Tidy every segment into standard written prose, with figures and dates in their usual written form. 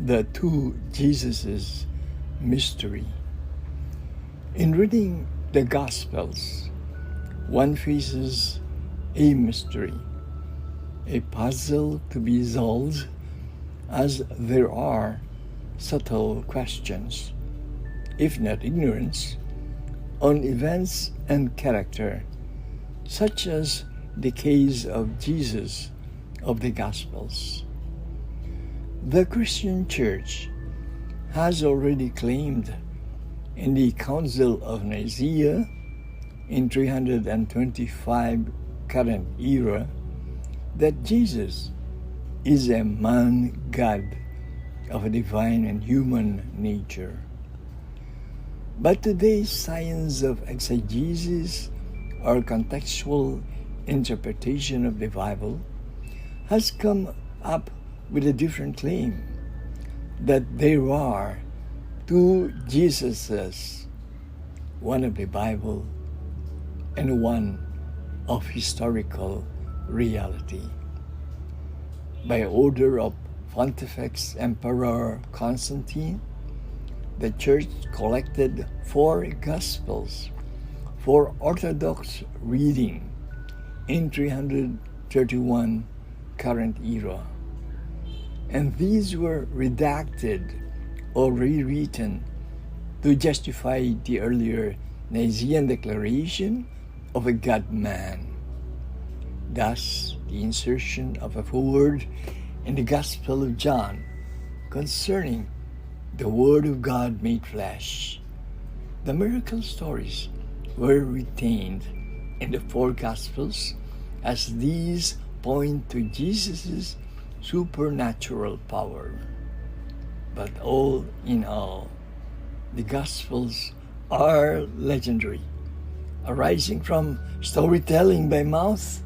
the two Jesuses mystery. In reading the Gospels, one faces a mystery, a puzzle to be solved, as there are subtle questions, if not ignorance, on events and character, such as the case of Jesus of the Gospels. The Christian Church has already claimed in the Council of Nicaea in 325 current era that Jesus is a man-God of a divine and human nature. But today's science of exegesis, or contextual interpretation of the Bible, has come up with a different claim, that there are two Jesuses, one of the Bible and one of historical reality. By order of Pontifex Emperor Constantine, the Church collected 4 Gospels for Orthodox reading in 331 current era, and these were redacted or rewritten to justify the earlier Nicene declaration of a God-man. Thus, the insertion of a foreword in the Gospel of John concerning the Word of God made flesh. The miracle stories were retained in the 4 Gospels, as these point to Jesus' supernatural power. But all in all, the Gospels are legendary, arising from storytelling by mouth,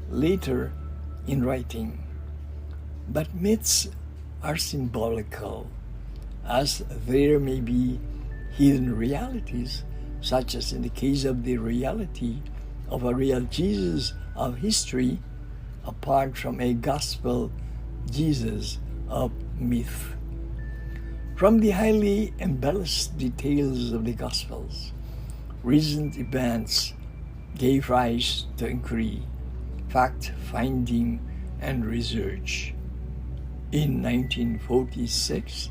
later in writing. But myths are symbolical, as there may be hidden realities, such as in the case of the reality of a real Jesus of history, apart from a gospel Jesus of myth. From the highly embellished details of the Gospels, recent events gave rise to inquiry, fact-finding, and research. In 1946,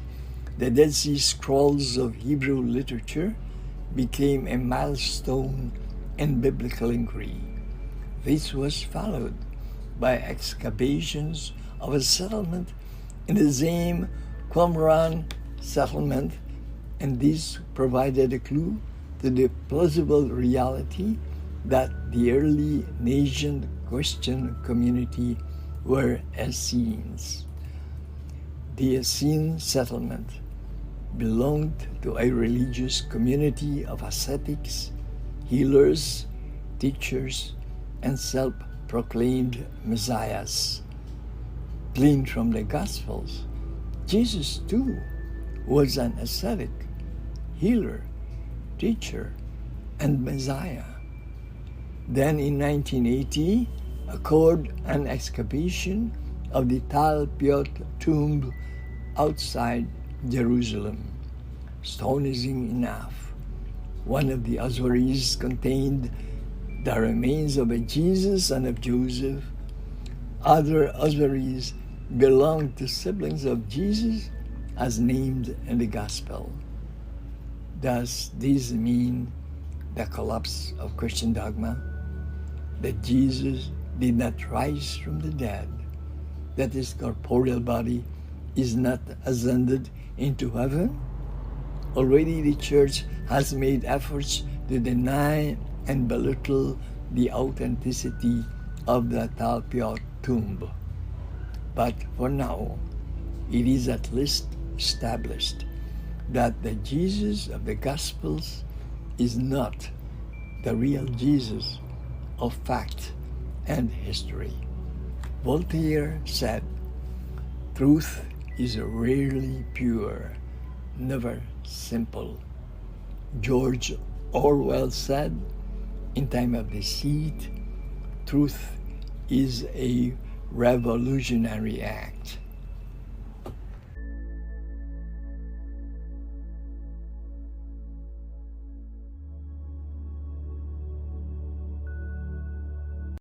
the Dead Sea Scrolls of Hebrew literature became a milestone in biblical inquiry. This was followed by excavations of a settlement in the same Qumran settlement, and this provided a clue to the plausible reality that the early nascent Christian community were Essenes. The Essene settlement belonged to a religious community of ascetics, healers, teachers, and self-proclaimed messiahs. Gleaned from the Gospels, Jesus too was an ascetic, healer, teacher, and Messiah. Then in 1980 occurred an excavation of the Tal Piot tomb outside Jerusalem. Astonishing enough, one of the ossuaries contained the remains of a Jesus and of Joseph. Other ossuaries belonged to siblings of Jesus as named in the Gospel. Does this mean the collapse of Christian dogma? That Jesus did not rise from the dead, that his corporeal body is not ascended into heaven? Already the Church has made efforts to deny and belittle the authenticity of the Tal Piot tomb. But for now, it is at least established that the Jesus of the Gospels is not the real Jesus of fact and history. Voltaire said, "Truth is rarely pure, never simple." George Orwell said, "In time of deceit, truth is a revolutionary act."